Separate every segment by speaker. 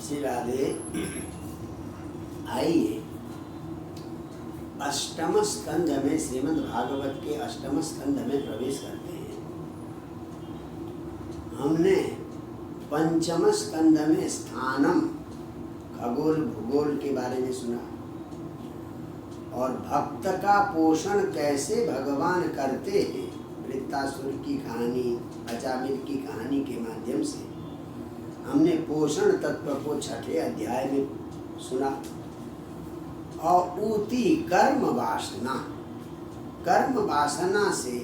Speaker 1: श्री राधे। आइए अष्टम स्कंध में, श्रीमद् भागवत के अष्टम स्कंध में प्रवेश करते हैं। हमने पंचम स्कंध में स्थानम, खगोल भूगोल के बारे में सुना और भक्त का पोषण कैसे भगवान करते हैं, वृत्तासुर की कहानी, अचामिल की कहानी के माध्यम से हमने पोषण तत्व को छठे अध्याय में सुना। और ऊती कर्म वासना से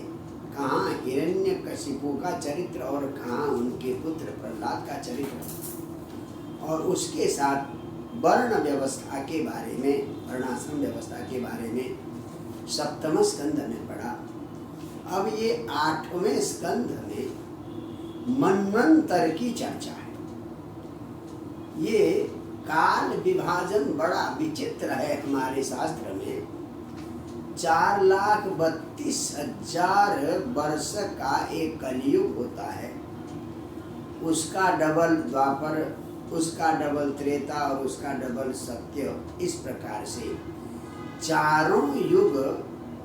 Speaker 1: कहाँ हिरण्यकशिपु का चरित्र और कहाँ उनके पुत्र प्रहलाद का चरित्र, और उसके साथ वर्ण व्यवस्था के बारे में, वर्णाश्रम व्यवस्था के बारे में सप्तम स्कंध में पढ़ा। अब ये आठवें स्कंध में मन्वंतर की चर्चा है। ये काल विभाजन बड़ा विचित्र है हमारे शास्त्र में। 4,32,000 वर्ष का एक कलयुग होता है, उसका डबल द्वापर, उसका डबल त्रेता और उसका डबल सत्य। इस प्रकार से चारों युग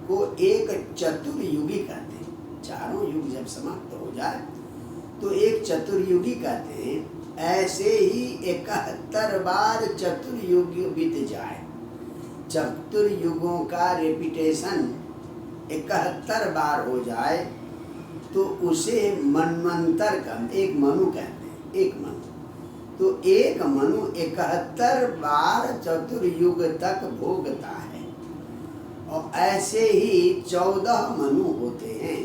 Speaker 1: को एक चतुर्युगी कहते हैं। चारों युग जब समाप्त हो जाए तो एक चतुर्युगी कहते हैं। ऐसे ही 71 बार चतुर्युग बीत जाए, चतुर्युगों का रेपिटेशन 71 बार हो जाए तो उसे मनवंतर का एक मनु कहते हैं। एक मनु, तो एक मनु 71 बार चतुर्युग तक भोगता है। और ऐसे ही 14 मनु होते हैं।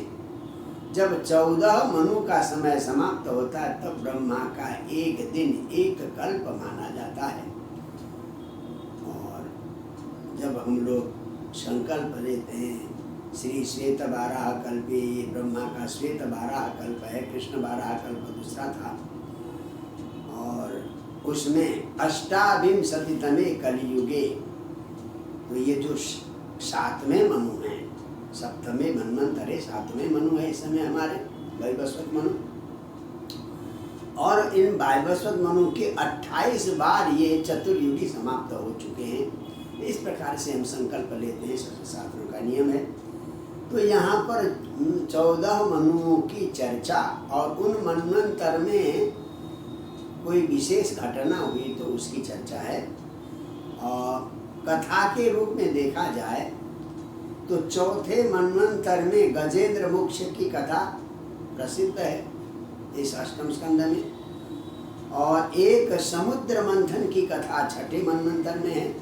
Speaker 1: जब 14 मनु का समय समाप्त होता है तब ब्रह्मा का एक दिन एक कल्प माना जाता है। और जब हम लोग संकल्प लेते हैं श्री श्वेत बारह कल्पे, ये ब्रह्मा का श्वेत बारह कल्प है, कृष्ण बारह कल्प दूसरा था। और उसमें अष्टाविंशतितमे कलियुगे, तो ये जो 7वें मनु हैं, सप्तमे मन्वंतरे 7वें मनु है इस समय हमारे वैवस्वत मनु। और इन वैवस्वत मनु के 28 बार ये चतुर्युगी समाप्त हो चुके हैं। इस प्रकार से हम संकल्प लेते हैं, शास्त्रों का नियम है। तो यहाँ पर 14 मनुओं की चर्चा और उन मन्वंतर में कोई विशेष घटना हुई तो उसकी चर्चा है। और कथा के रूप में देखा जाए तो चौथे मन्वंतर में गजेंद्र मोक्ष की कथा प्रसिद्ध है इस अष्टम स्कंध में। और एक समुद्र मंथन की कथा छठे मन्वंतर में है।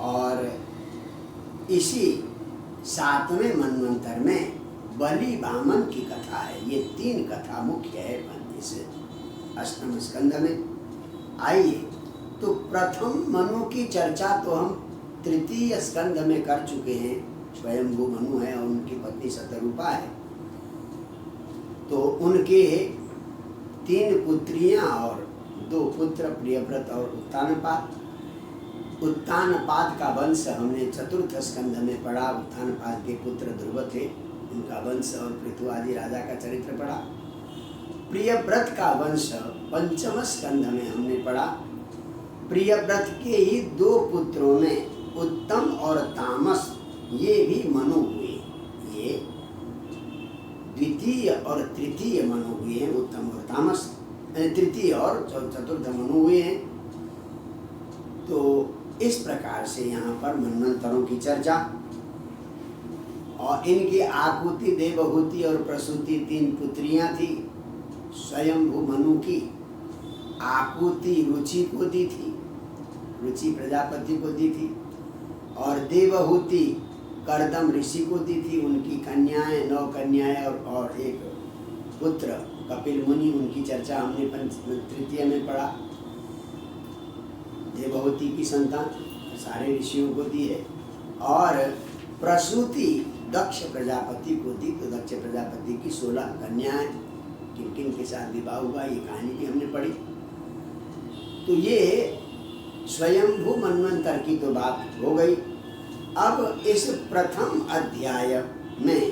Speaker 1: और इसी 7वें मन्वंतर में बलि वामन की कथा है। ये 3 कथा मुख्य है इस अष्टम स्कंध में। आइए, तो प्रथम मनु की चर्चा तो हम तृतीय स्कंध में कर चुके हैं। स्वयंभू मनु है और उनकी पत्नी शतरूपा है। तो उनके 3 पुत्रियां और 2 पुत्र, प्रियव्रत और उत्तानपाद। उत्तानपाद का वंश हमने चतुर्थ स्कंध में पढ़ा। उत्तानपाद के पुत्र ध्रुव थे, उनका वंश और पृथु आदि राजा का चरित्र पढ़ा। प्रियव्रत का वंश पंचम स्कंध में हमने पढ़ा। प्रियव्रत के ही 2 पुत्रों में उत्तम और तामस, ये भी मनु हुए। ये द्वितीय और तृतीय मनु हुए हैं, उत्तम और तामस। तृतीय और चतुर्थ मनु हुए हैं। तो इस प्रकार से यहाँ पर मन्वंतरों की चर्चा। और इनकी आकुति, देवहूति और प्रसूति 3 पुत्रियां थी। स्वयंभू मनु की आकुति रुचि को दी थी, रुचि प्रजापति को दी थी। और देवहूति कर्दम ऋषि को दी थी। उनकी कन्याएं 9 कन्याएं और एक पुत्र कपिल मुनि, उनकी चर्चा हमने तृतीय में पढ़ा। देवहूति की संतान सारे ऋषियों को दी है। और प्रसूति दक्ष प्रजापति को दी। तो दक्ष प्रजापति की 16 कन्याएं, किन किन के साथ विवाह हुआ ये कहानी भी हमने पढ़ी। तो ये स्वयंभू मन्वंतर की तो बात हो गई। अब इस प्रथम अध्याय में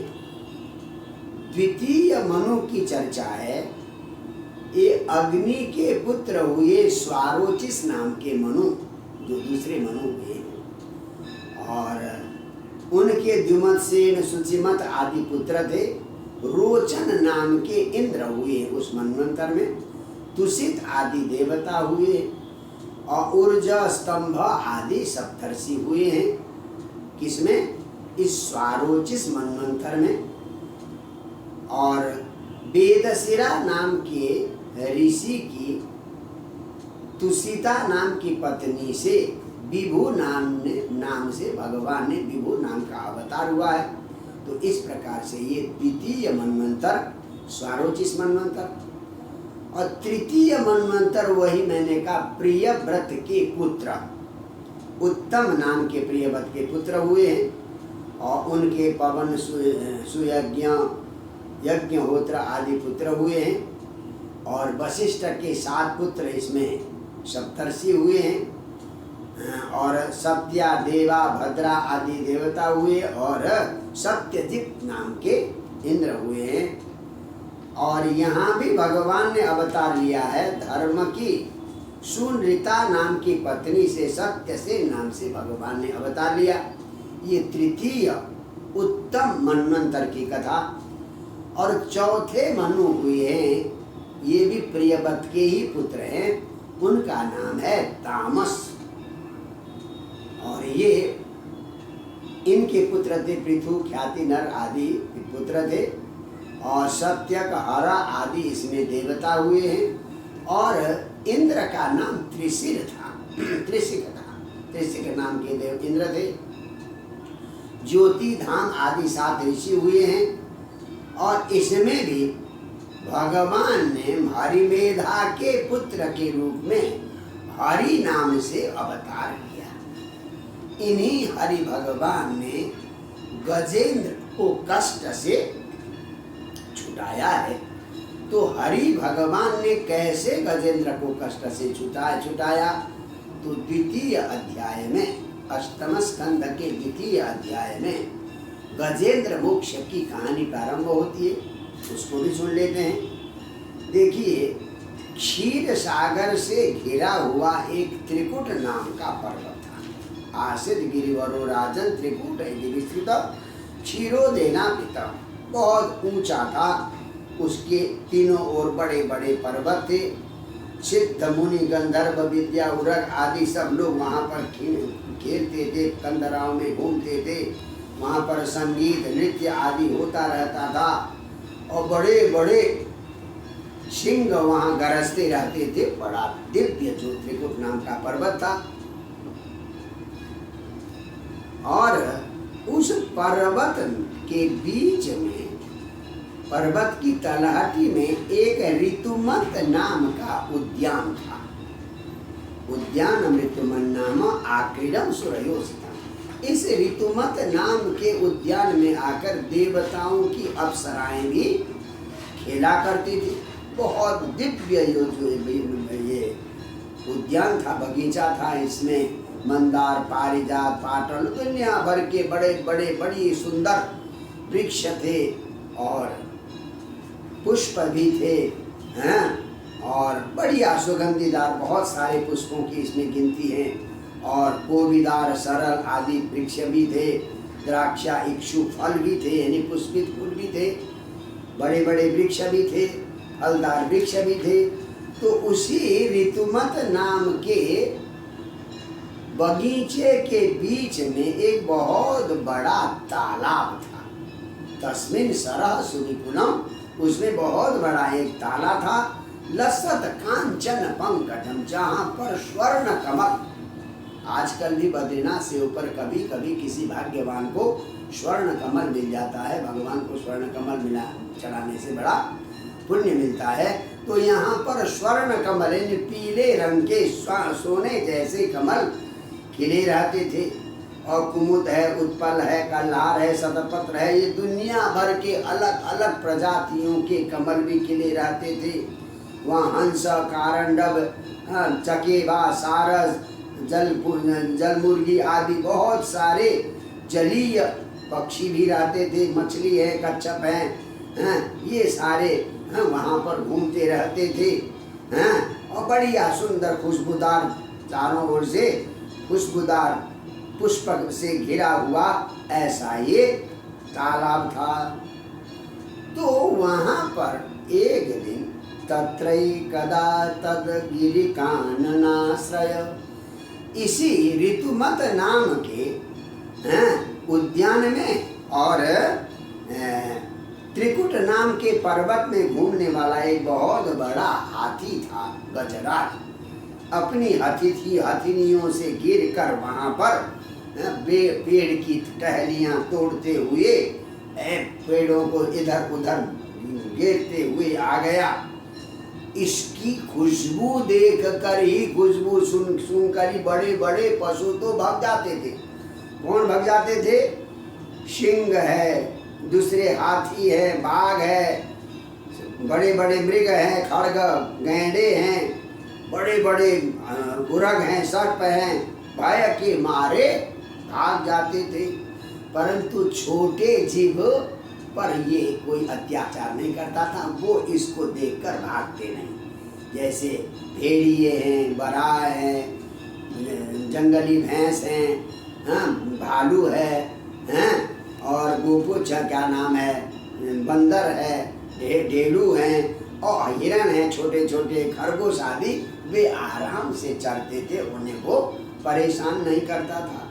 Speaker 1: द्वितीय मनु की चर्चा है। ये अग्नि के पुत्र हुए स्वारोचिस नाम के मनु, जो दूसरे मनु हुए, और उनके द्युमत सेन सुचिमत आदि पुत्र थे। रोचन नाम के इंद्र हुए उस मनवंतर में। तुषित आदि देवता हुए और ऊर्जा स्तंभ आदि सप्तर्षि हुए हैं। किसमें? इस स्वारोचिस मनवंतर में। और वेदशिरा नाम के ऋषि की तुषिता नाम की पत्नी से विभु नाम से भगवान ने विभु नाम का अवतार हुआ है। तो इस प्रकार से ये द्वितीय मनवंतर स्वारोचिस मनवंतर। और तृतीय मनवंतर वही मैंने कहा प्रियव्रत के पुत्र, उत्तम नाम के प्रियव्रत के पुत्र हुए हैं। और उनके पवन सुयज्ञ यज्ञहोत्र आदि पुत्र हुए हैं। और वशिष्ठ के 7 पुत्र इसमें सप्तर्षि हुए हैं। और सत्या देवा भद्रा आदि देवता हुए और सत्यजित नाम के इंद्र हुए हैं। और यहाँ भी भगवान ने अवतार लिया है धर्म की सुनृता नाम की पत्नी से सत्यसेन नाम से भगवान ने अवतार लिया। ये तृतीय उत्तम मनवंतर की कथा। और चौथे मनु हुए हैं, ये भी प्रियव्रत के ही पुत्र हैं। उनका नाम है तामस। और ये इनके पुत्र थे पृथु ख्याति नर आदि पुत्र थे। और सत्यक हरा आदि इसमें देवता हुए हैं। और इंद्र का नाम त्रिशिर था, त्रिशिक था। त्रिशिक नाम के देव इंद्र थे। ज्योति धाम आदि 7 ऋषि हुए हैं। और इसमें भी भगवान ने हरिमेधा के पुत्र के रूप में हरि नाम से अवतार लिया। इन्हीं हरि भगवान ने गजेंद्र को कष्ट से छुटाया है। तो हरि भगवान ने कैसे गजेंद्र को कष्ट से छुटाया? तो द्वितीय अध्याय में, अष्टम स्कंद के द्वितीय अध्याय में गजेंद्र मोक्ष की कहानी प्रारंभ होती है। उसको भी सुन लेते हैं। देखिए, क्षीर सागर से घिरा हुआ एक त्रिकुट नाम का पर्वत था। आसित गिरिवरो राजन त्रिकुट विस्तृत क्षीरोदेना पिता, बहुत ऊंचा था। उसके तीनों ओर बड़े बड़े पर्वत थे। सिद्ध मुनि गंधर्व विद्या उरग आदि सब लोग वहाँ पर खेलते थे, कंदराओं में घूमते थे। वहाँ पर संगीत नृत्य आदि होता रहता था। और बड़े बड़े सिंह वहाँ गरजते रहते थे। बड़ा दिव्य जो त्रिकुट नाम का पर्वत था। और उस पर्वत के बीच में, पर्वत की तलहटी में एक ऋतुमत नाम का उद्यान था। उद्यान ऋतुमन नाम आक्रीडम सुरयोसिता। इस ऋतुमत नाम के उद्यान में आकर देवताओं की अप्सराएं भी खेला करती थी। बहुत दिव्य ये उद्यान था, बगीचा था। इसमें मंदार, पारिजात, पाटल, दुनिया भर के बड़े बड़े बड़ी सुंदर वृक्ष थे और पुष्प भी थे, हैं। और बढ़िया सुगंधीदार बहुत सारे पुष्पों की इसमें गिनती है। और कोविदार, सरल आदि वृक्ष भी थे। द्राक्षा, इक्षु फल भी थे, यानी पुष्पित फूल भी थे। बड़े बड़े वृक्ष भी थे, फलदार वृक्ष भी थे। तो उसी ऋतुमत नाम के बगीचे के बीच में एक बहुत बड़ा तालाब था। तस्मिन सरह सुविपुलम, उसमें बहुत बड़ा एक ताला था। लसत कांचन पंकजम, जहाँ पर स्वर्ण कमल, आजकल भी बद्रीनाथ से ऊपर कभी कभी किसी भाग्यवान को स्वर्ण कमल मिल जाता है। भगवान को स्वर्ण कमल मिला चढ़ाने से बड़ा पुण्य मिलता है। तो यहाँ पर स्वर्ण कमल, यानी पीले रंग के सोने जैसे कमल खिले रहते थे। और कुमुद है, उत्पल है, कल्हार है, शतपत्र है, ये दुनिया भर के अलग अलग प्रजातियों के कमल भी खिले रहते थे। वहाँ हंस, कारंडव, चकेबा, सारस, जलमुर्गी आदि बहुत सारे जलीय पक्षी भी रहते थे। मछली है, कच्छप है, ये सारे वहाँ पर घूमते रहते थे। और बढ़िया सुंदर खुशबूदार, चारों ओर से खुशबूदार पुष्प से घिरा हुआ ऐसा ये तालाब था। तो वहाँ पर एक दिन तत्रैकदा तद्गिरिकाननाश्रय, इसी ऋतुमत नाम के उद्यान में और त्रिकुट नाम के पर्वत में घूमने वाला एक बहुत बड़ा हाथी था, गजराज। अपनी हथिनियों से गिरकर वहाँ पर पेड़ की टहलियाँ तोड़ते हुए, पेड़ों को इधर उधर गिरते हुए आ गया। इसकी खुशबू देख कर ही, खुशबू सुनकर ही बड़े बड़े पशु तो भाग जाते थे। कौन भाग जाते थे? सिंह है, दूसरे हाथी है, बाघ है, बड़े बड़े मृग हैं, खड़ग गैंडे हैं, बड़े बड़े उरग हैं, सर्प हैं, भय के मारे भाग जाते थे। परंतु छोटे जीव पर ये कोई अत्याचार नहीं करता था, वो इसको देखकर भागते नहीं। जैसे भेड़िए हैं, बराह हैं, जंगली भैंस हैं, भालू है, और गोपुच्छ क्या नाम है, बंदर है, ढेलू हैं और हिरन हैं, छोटे छोटे खरगोश आदि, वे आराम से चरते थे, उन्हें वो परेशान नहीं करता था।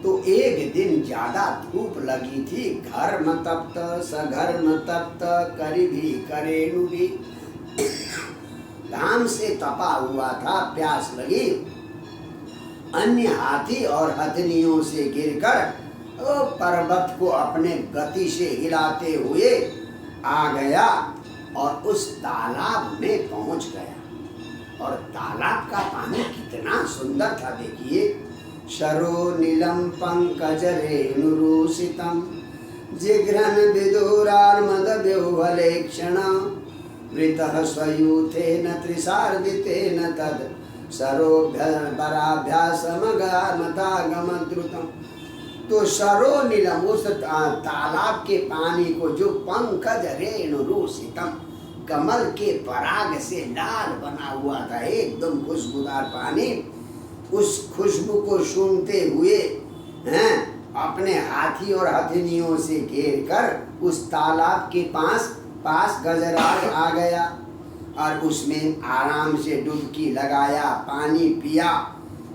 Speaker 1: तो एक दिन ज्यादा धूप लगी थी, घर्म तप्त सघर्म तप्त करी भी करेणु भी, घाम से तपा हुआ था, प्यास लगी। अन्य हाथी और हथनियों से गिरकर पर्वत को अपने गति से हिलाते हुए आ गया और उस तालाब में पहुंच गया। और तालाब का पानी कितना सुंदर था, देखिए। शरो नीलम पंकज रेणुरूषितम जिघ्रन विदुरार्मद व्योहलेक्षण वृतः स्वयूथेन त्रिसार्दितेन तद सरोभ्यासमगामतागमद्रुतम। तो सरो नीलम, उस तालाब के पानी को जो पंकज रेणुरूषितम, कमल के पराग से लाल बना हुआ था, एकदम खुशबूदार पानी, उस खुशबू को सूंघते हुए अपने हाथी और हथिनियों से घेर कर उस तालाब के पास गजराज आ गया और उसमें आराम से डुबकी लगाया, पानी पिया,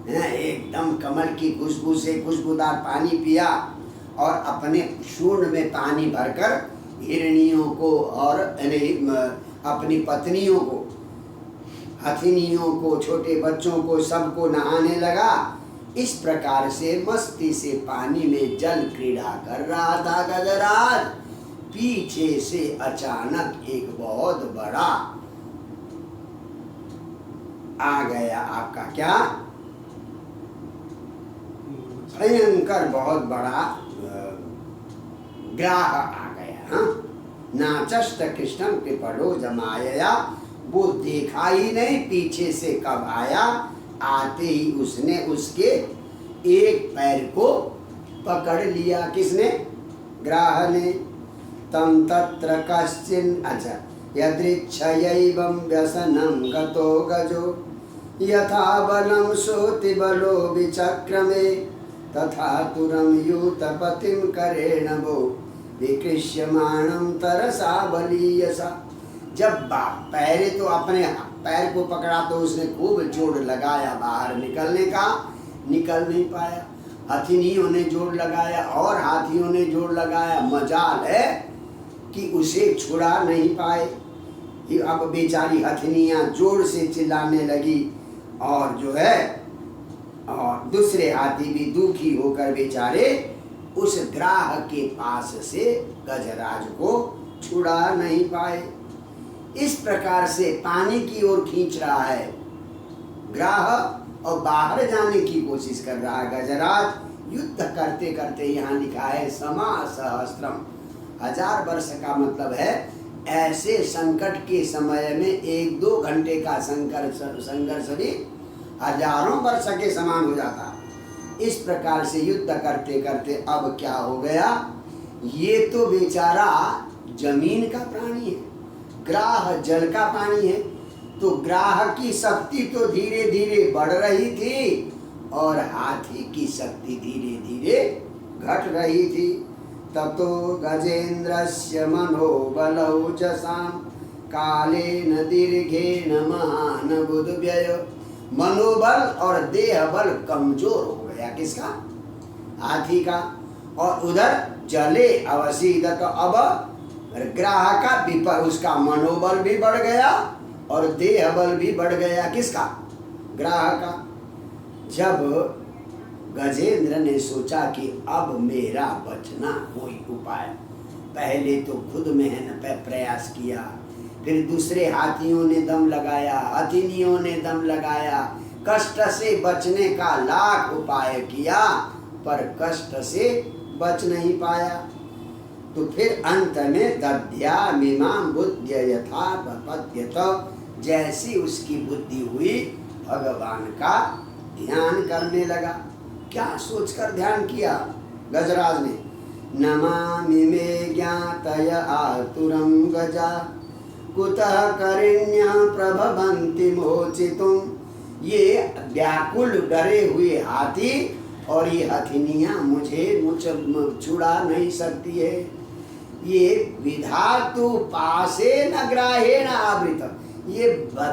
Speaker 1: एकदम कमल की खुशबू से खुशबूदार पानी पिया और अपने सूंड में पानी भरकर हिरनियों को और अपनी पत्नियों को, हथिनियों को, छोटे बच्चों को, सबको नहाने लगा। इस प्रकार से मस्ती से पानी में जल क्रीड़ा कर रहा था गजराज। पीछे से अचानक एक बहुत बड़ा आ गया, आपका क्या, भयंकर बहुत बड़ा ग्राह आ गया। नाचस्त कृष्णम कृपणो जमाया, वो देखा ही नहीं पीछे से कब आया। आते ही उसने उसके एक पैर को पकड़ लिया। किसने? ग्राह ने। तम तत्र कश्चिन, अच्छा, यदृच्छयैवं व्यसनं गतो गजो यथा बलं सोति बलो विचक्रमे तथा तुरं यूतपतिं करेण वो विकृष्यमाणं तरसा बलीयसा। जब पहले तो अपने पैर को पकड़ा तो उसने खूब जोर लगाया बाहर निकलने का, निकल नहीं पाया। हथिनियों ने जोर लगाया और हाथियों ने जोर लगाया, मजाल है कि उसे छुड़ा नहीं पाए। अब बेचारी हथिनियां जोर से चिल्लाने लगी और जो है और दूसरे हाथी भी दुखी होकर बेचारे उस ग्राह के पास से गजराज को छुड़ा नहीं पाए। इस प्रकार से पानी की ओर खींच रहा है ग्राह और बाहर जाने की कोशिश कर रहा है गजराज। युद्ध करते करते यहाँ लिखा है समा सहस्त्रम, 1000 वर्ष का मतलब है ऐसे संकट के समय में 1-2 घंटे का संघर्ष भी हजारों वर्ष के समान हो जाता। इस प्रकार से युद्ध करते करते अब क्या हो गया, ये तो बेचारा जमीन का प्राणी है, ग्राह जल का पानी है, तो ग्राह की शक्ति तो धीरे धीरे बढ़ रही थी और हाथी की शक्ति धीरे धीरे घट रही थी। ततो गजेन्द्रस्य मनोबलौजसां कालेन दीर्घेन महान बुद्ध्यय। मनोबल और देह बल कमजोर हो गया, किसका? हाथी का। और उधर जले अवसीदत, अब ग्राह का विपर, उसका मनोबल भी बढ़ गया और देह बल भी बढ़ गया, किसका? ग्राह का। जब गजेंद्र ने सोचा कि अब मेरा बचना कोई उपाय, पहले तो खुद मेहनत पे प्रयास किया, फिर दूसरे हाथियों ने दम लगाया, हथिनियों ने दम लगाया, कष्ट से बचने का लाख उपाय किया, पर कष्ट से बच नहीं पाया। तो फिर अंत में दध्या मिमां बुद्ध्य यथा प्रपद्यत, जैसी उसकी बुद्धि हुई भगवान का ध्यान करने लगा। क्या सोचकर ध्यान किया गजराज ने? नमामि मे ज्ञातय आतुरं गजा कुतः करिण्यः प्रभवन्ति मोचितुम्। ये व्याकुल डरे हुए हाथी और ये हथिनियां मुझे छुड़ा नहीं सकती है। ये विधातु पासे न ग्राहेण आवृत, ये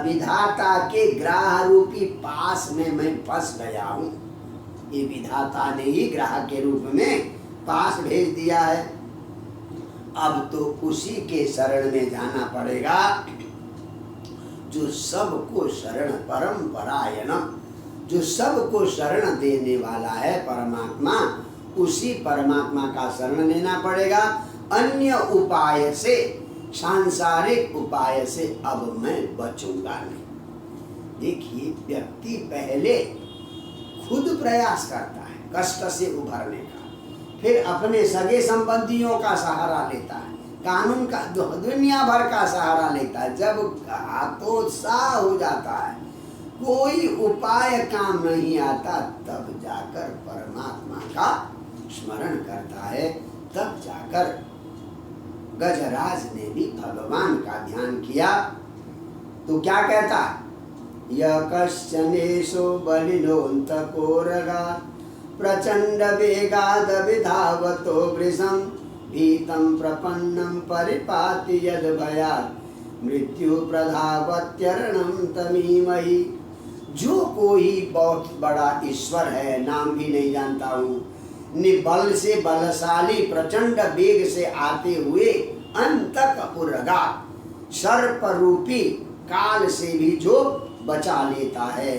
Speaker 1: विधाता के ग्राह रूपी पास में मैं फंस गया हूँ। ये विधाता ने ही ग्राह के रूप में पास भेज दिया है। अब तो उसी के शरण में जाना पड़ेगा जो सबको शरण परम परायणम, जो सबको शरण देने वाला है परमात्मा, उसी परमात्मा का शरण लेना पड़ेगा। अन्य उपाय से, सांसारिक उपाय से अब मैं बचूंगा नहीं। देखिए, व्यक्ति पहले खुद प्रयास करता है कष्ट से उभरने का, फिर अपने सगे संबंधियों का सहारा लेता है, कानून का, दुनिया भर का सहारा लेता है। जब हतोत्साह हो जाता है, कोई उपाय काम नहीं आता, तब जाकर परमात्मा का स्मरण करता है। तब जाकर गजराज ने भी भगवान का ध्यान किया। तो क्या कहता? यः कश्चनेशो बलिनोऽन्तकोरगा प्रचंड वेगाद विधावतो वृषं भीतं प्रपन्नं परिपाति यद भयात् मृत्यु प्रधावत्यरणं तमीमहि। जो कोई बहुत बड़ा ईश्वर है, नाम भी नहीं जानता हूँ, निबल से बलशाली प्रचंड वेग से आते हुए अंतक उर्गा, सर्प रूपी काल से भी जो बचा लेता है,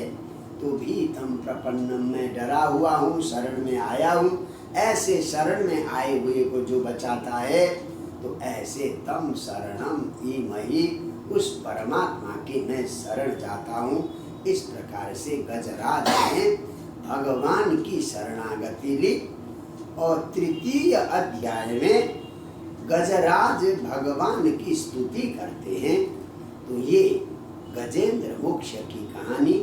Speaker 1: तो भीतम प्रपन्नम, मैं डरा हुआ हूँ, शरण में आया हूँ। ऐसे शरण में आए हुए को जो बचाता है, तो ऐसे तम शरणम ईमहि, उस परमात्मा की मैं शरण जाता हूँ। इस प्रकार से गजराज ने भगवान की शरणागति ली। और तृतीय अध्याय में गजराज भगवान की स्तुति करते हैं। तो ये गजेंद्र मोक्ष की कहानी,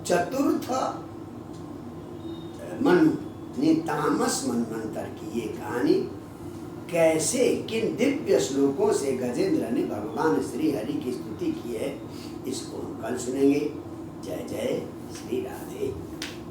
Speaker 1: चतुर्थ मनु ने तामस मनवंतर की ये कहानी, कैसे किन दिव्य श्लोकों से गजेंद्र ने भगवान श्री हरि की स्तुति की है, इसको हम कल सुनेंगे। जय जय श्री राधे।